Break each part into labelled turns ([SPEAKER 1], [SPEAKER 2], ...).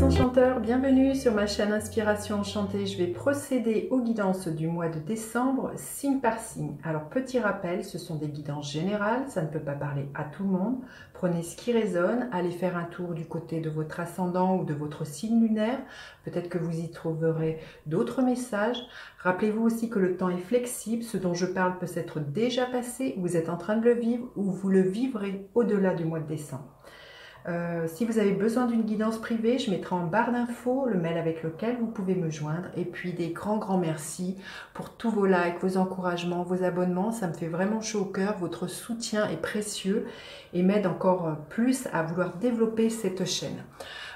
[SPEAKER 1] enchanteurs, bienvenue sur ma chaîne Inspiration Enchantée. Je vais procéder aux guidances du mois de décembre, signe par signe. Alors petit rappel, ce sont des guidances générales, ça ne peut pas parler à tout le monde. Prenez ce qui résonne, allez faire un tour du côté de votre ascendant ou de votre signe lunaire. Peut-être que vous y trouverez d'autres messages. Rappelez-vous aussi que le temps est flexible, ce dont je parle peut s'être déjà passé, vous êtes en train de le vivre ou vous le vivrez au-delà du mois de décembre. Si vous avez besoin d'une guidance privée, je mettrai en barre d'infos le mail avec lequel vous pouvez me joindre. Et puis des grands merci pour tous vos likes, vos encouragements, vos abonnements. Ça me fait vraiment chaud au cœur. Votre soutien est précieux et m'aide encore plus à vouloir développer cette chaîne.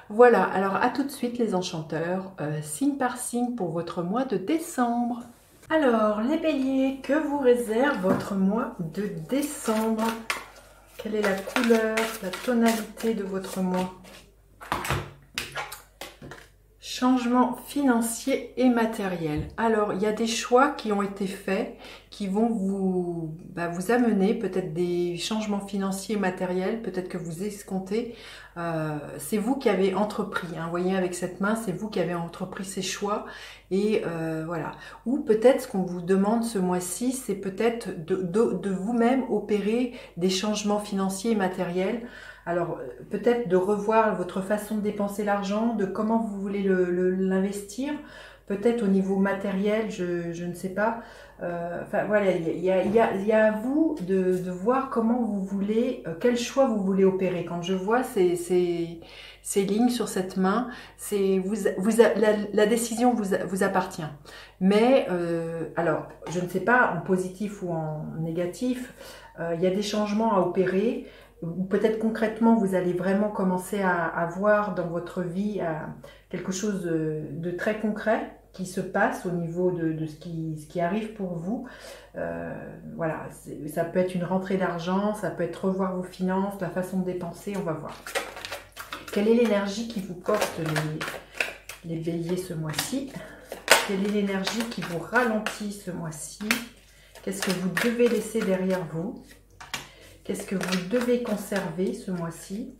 [SPEAKER 1] Voilà, alors à tout de suite les enchanteurs, signe par signe pour votre mois de décembre. Alors les béliers, que vous réserve votre mois de décembre ? Quelle est la couleur, la tonalité de votre mois? Changement financier et matériel. Alors, il y a des choix qui ont été faits, qui vont vous amener peut-être des changements financiers et matériels, peut-être que vous escomptez. C'est vous qui avez entrepris, hein. Vous voyez, avec cette main, c'est vous qui avez entrepris ces choix. Et voilà. Ou peut-être ce qu'on vous demande ce mois-ci, c'est peut-être de vous-même opérer des changements financiers et matériels. Alors, peut-être de revoir votre façon de dépenser l'argent, de comment vous voulez l'investir, peut-être au niveau matériel, je ne sais pas. Enfin, voilà, il y a à vous de voir comment vous voulez, quel choix vous voulez opérer. Quand je vois ces lignes sur cette main, la décision vous appartient. Mais, alors, je ne sais pas, en positif ou en négatif, il y a des changements à opérer. Ou peut-être concrètement, vous allez vraiment commencer à voir dans votre vie quelque chose de très concret qui se passe au niveau de ce qui arrive pour vous. Voilà, ça peut être une rentrée d'argent, ça peut être revoir vos finances, la façon de dépenser, on va voir. Quelle est l'énergie qui vous porte les béliers ce mois-ci? Quelle est l'énergie qui vous ralentit ce mois-ci? Qu'est-ce que vous devez laisser derrière vous? Qu'est-ce que vous devez conserver ce mois-ci?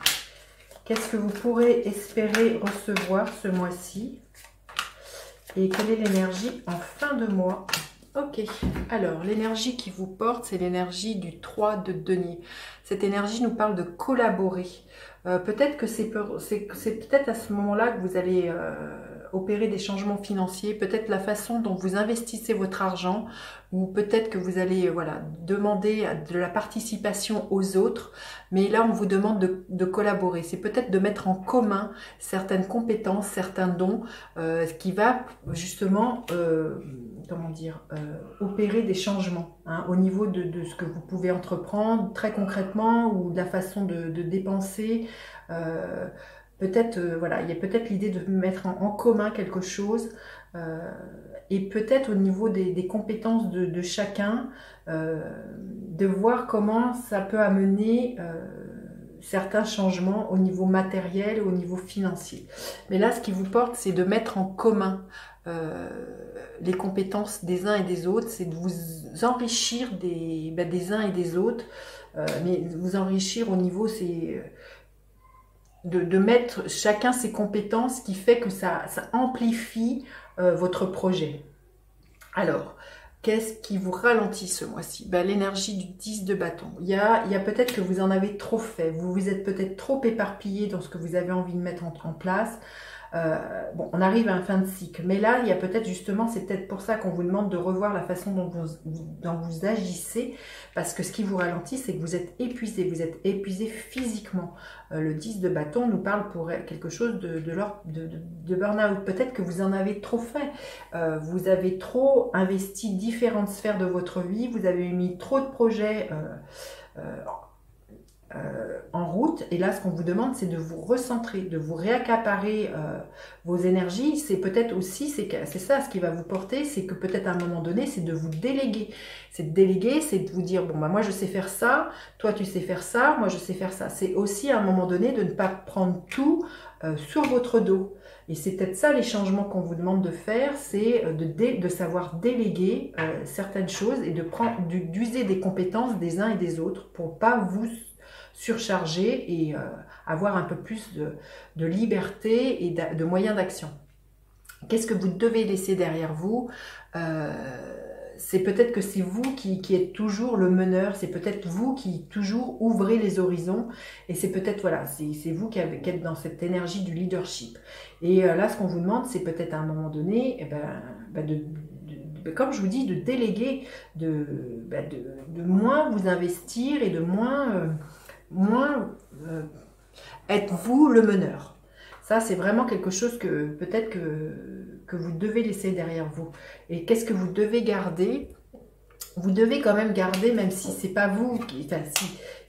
[SPEAKER 1] Qu'est-ce que vous pourrez espérer recevoir ce mois-ci? Et quelle est l'énergie en fin de mois? Ok, alors l'énergie qui vous porte, c'est l'énergie du 3 de denier. Cette énergie nous parle de collaborer. Peut-être que c'est peut-être à ce moment-là que vous allez opérer des changements financiers, peut-être la façon dont vous investissez votre argent, ou peut-être que vous allez demander de la participation aux autres, mais là on vous demande de collaborer. C'est peut-être de mettre en commun certaines compétences, certains dons, ce qui va justement opérer des changements, hein, au niveau de ce que vous pouvez entreprendre très concrètement, ou de la façon de dépenser. Peut-être, voilà, il y a peut-être l'idée de mettre en commun quelque chose, et peut-être au niveau des compétences de chacun, de voir comment ça peut amener certains changements au niveau matériel, au niveau financier. Mais là, ce qui vous porte, c'est de mettre en commun les compétences des uns et des autres, c'est de vous enrichir des uns et des autres, mais vous enrichir au niveau, c'est de mettre chacun ses compétences, qui fait que ça amplifie votre projet. Alors, qu'est-ce qui vous ralentit ce mois-ci? L'énergie du 10 de bâton. Il y a peut-être que vous en avez trop fait, vous vous êtes peut-être trop éparpillé dans ce que vous avez envie de mettre en place. Bon, on arrive à un fin de cycle, mais là, il y a peut-être justement, c'est peut-être pour ça qu'on vous demande de revoir la façon dont vous agissez, parce que ce qui vous ralentit, c'est que vous êtes épuisé physiquement. Le 10 de bâton nous parle pour quelque chose de burn-out. Peut-être que vous en avez trop fait, vous avez trop investi différentes sphères de votre vie, vous avez mis trop de projets en route, et là ce qu'on vous demande, c'est de vous recentrer, de vous réaccaparer vos énergies. C'est peut-être aussi, c'est ça ce qui va vous porter, c'est que peut-être à un moment donné, c'est de vous déléguer. C'est de déléguer, c'est de vous dire, bon moi je sais faire ça, toi tu sais faire ça, moi je sais faire ça. C'est aussi à un moment donné de ne pas prendre tout sur votre dos. Et c'est peut-être ça les changements qu'on vous demande de faire, c'est de savoir déléguer certaines choses, et d'user des compétences des uns et des autres pour pas vous surcharger et avoir un peu plus de liberté et de moyens d'action. Qu'est-ce que vous devez laisser derrière vous? C'est peut-être que c'est vous qui êtes toujours le meneur, c'est peut-être vous qui toujours ouvrez les horizons, et c'est peut-être, voilà, c'est vous qui êtes dans cette énergie du leadership. Et là, ce qu'on vous demande, c'est peut-être à un moment donné, comme je vous dis, de déléguer, de moins vous investir et de moins être vous le meneur. Ça, c'est vraiment quelque chose que peut-être que vous devez laisser derrière vous. Et qu'est-ce que vous devez garder? Vous devez quand même garder, même si c'est pas vous, enfin,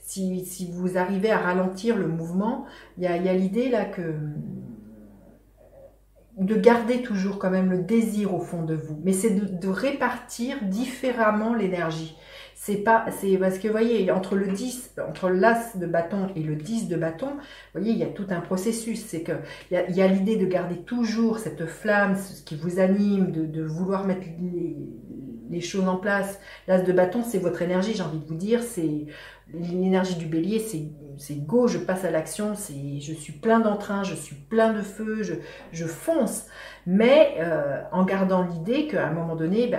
[SPEAKER 1] si vous arrivez à ralentir le mouvement, il y a l'idée là de garder toujours quand même le désir au fond de vous. Mais c'est de répartir différemment l'énergie. C'est parce que vous voyez, entre l'as de bâton et le 10 de bâton, vous voyez, il y a tout un processus. C'est que il y a l'idée de garder toujours cette flamme, ce qui vous anime, de vouloir mettre les choses en place. L'as de bâton, c'est votre énergie, j'ai envie de vous dire. C'est l'énergie du bélier, c'est go, je passe à l'action, je suis plein d'entrain, je suis plein de feu, je fonce. Mais en gardant l'idée qu'à un moment donné,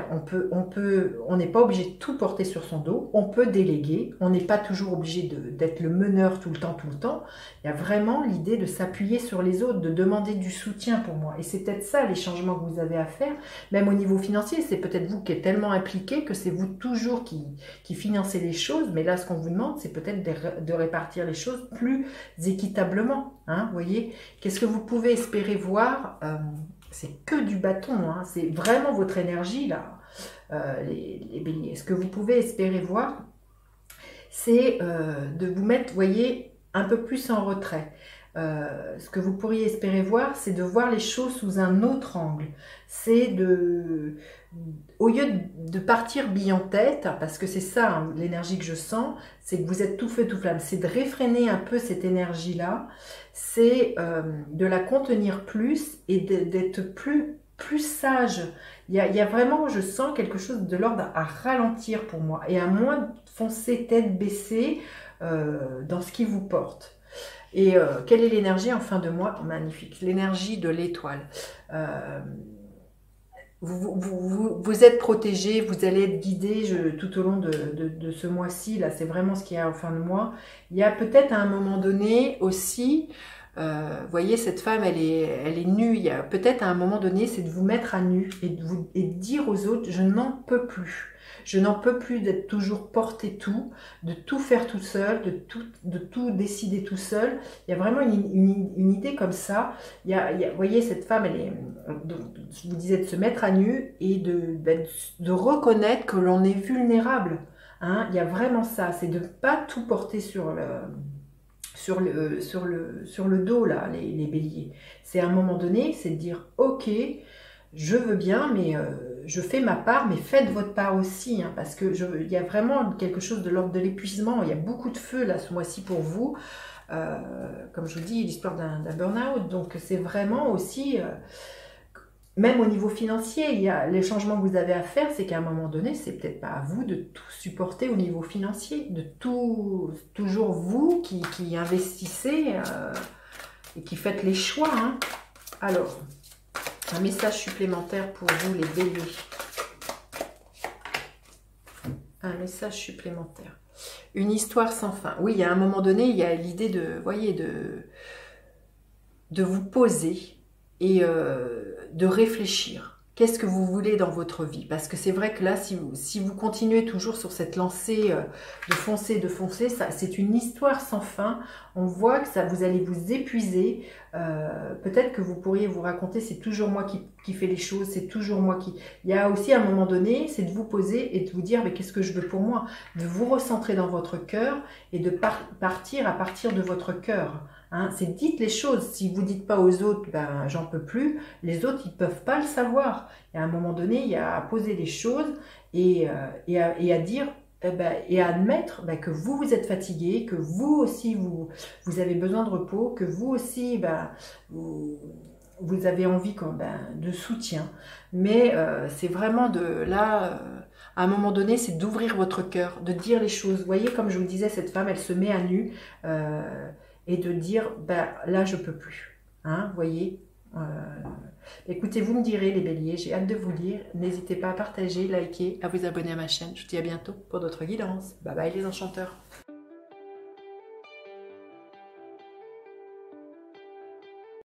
[SPEAKER 1] on n'est pas obligé de tout porter sur son dos, on peut déléguer, on n'est pas toujours obligé d'être le meneur tout le temps. Il y a vraiment l'idée de s'appuyer sur les autres, de demander du soutien pour moi. Et c'est peut-être ça les changements que vous avez à faire, même au niveau financier. C'est peut-être vous qui êtes tellement impliqué que c'est vous toujours qui financez les choses, mais là ce qu'on vous demande, c'est peut-être de répartir les choses plus équitablement. Hein, vous voyez, qu'est-ce que vous pouvez espérer voir? C'est que du bâton, hein, c'est vraiment votre énergie là, les béliers. Ce que vous pouvez espérer voir, c'est de vous mettre, vous voyez, un peu plus en retrait. Ce que vous pourriez espérer voir, c'est de voir les choses sous un autre angle. C'est au lieu de partir bille en tête, parce que c'est ça, hein, l'énergie que je sens, c'est que vous êtes tout feu, tout flamme, c'est de réfréner un peu cette énergie-là, c'est de la contenir plus et d'être plus sage. Il y a vraiment, je sens quelque chose de l'ordre à ralentir pour moi, et à moins foncer tête baissée dans ce qui vous porte. Et quelle est l'énergie en fin de mois? Magnifique, l'énergie de l'étoile. Vous êtes protégé, vous allez être guidé tout au long de ce mois-ci. Là, c'est vraiment ce qu'il y a en fin de mois. Il y a peut-être à un moment donné aussi, vous voyez, cette femme, elle est nue. Il y a peut-être à un moment donné, c'est de vous mettre à nu et de dire aux autres, je n'en peux plus. Je n'en peux plus d'être toujours porté tout, de tout faire tout seul, de tout décider tout seul. Il y a vraiment une idée comme ça. Vous voyez, cette femme, je vous disais, de se mettre à nu et de reconnaître que l'on est vulnérable. Hein, il y a vraiment ça, c'est de ne pas tout porter sur le dos, là, les béliers. C'est à un moment donné, c'est de dire, ok, je veux bien, mais je fais ma part, mais faites votre part aussi, hein, parce que il y a vraiment quelque chose de l'ordre de l'épuisement. Il y a beaucoup de feu là ce mois-ci pour vous. Comme je vous dis, l'histoire d'un burn-out. Donc c'est vraiment aussi, même au niveau financier, il y a les changements que vous avez à faire, c'est qu'à un moment donné, c'est peut-être pas à vous de tout supporter au niveau financier, de toujours vous qui investissez et qui faites les choix. Hein. Alors, un message supplémentaire pour vous, les béliers. Un message supplémentaire. Une histoire sans fin. Oui, il y a un moment donné, il y a l'idée de vous poser et de réfléchir. Qu'est-ce que vous voulez dans votre vie? Parce que c'est vrai que là, si vous continuez toujours sur cette lancée de foncer, c'est une histoire sans fin. On voit que vous allez vous épuiser. Peut-être que vous pourriez vous raconter, c'est toujours moi qui fais les choses, c'est toujours moi qui... Il y a aussi un moment donné, c'est de vous poser et de vous dire, mais qu'est-ce que je veux pour moi? De vous recentrer dans votre cœur et de partir à partir de votre cœur. Hein, c'est dites les choses. Si vous dites pas aux autres, ben j'en peux plus, les autres ils peuvent pas le savoir. Et à un moment donné, il y a à poser les choses et à dire et à admettre que vous êtes fatigué, que vous aussi vous avez besoin de repos, que vous aussi vous avez envie de soutien. Mais c'est vraiment à un moment donné, c'est d'ouvrir votre cœur, de dire les choses. Vous voyez, comme je vous disais, cette femme, elle se met à nu. et de dire, ben, là, je peux plus. Hein, vous voyez. Écoutez, vous me direz les béliers, j'ai hâte de vous lire. N'hésitez pas à partager, liker, à vous abonner à ma chaîne. Je vous dis à bientôt pour d'autres guidances. Bye bye les enchanteurs.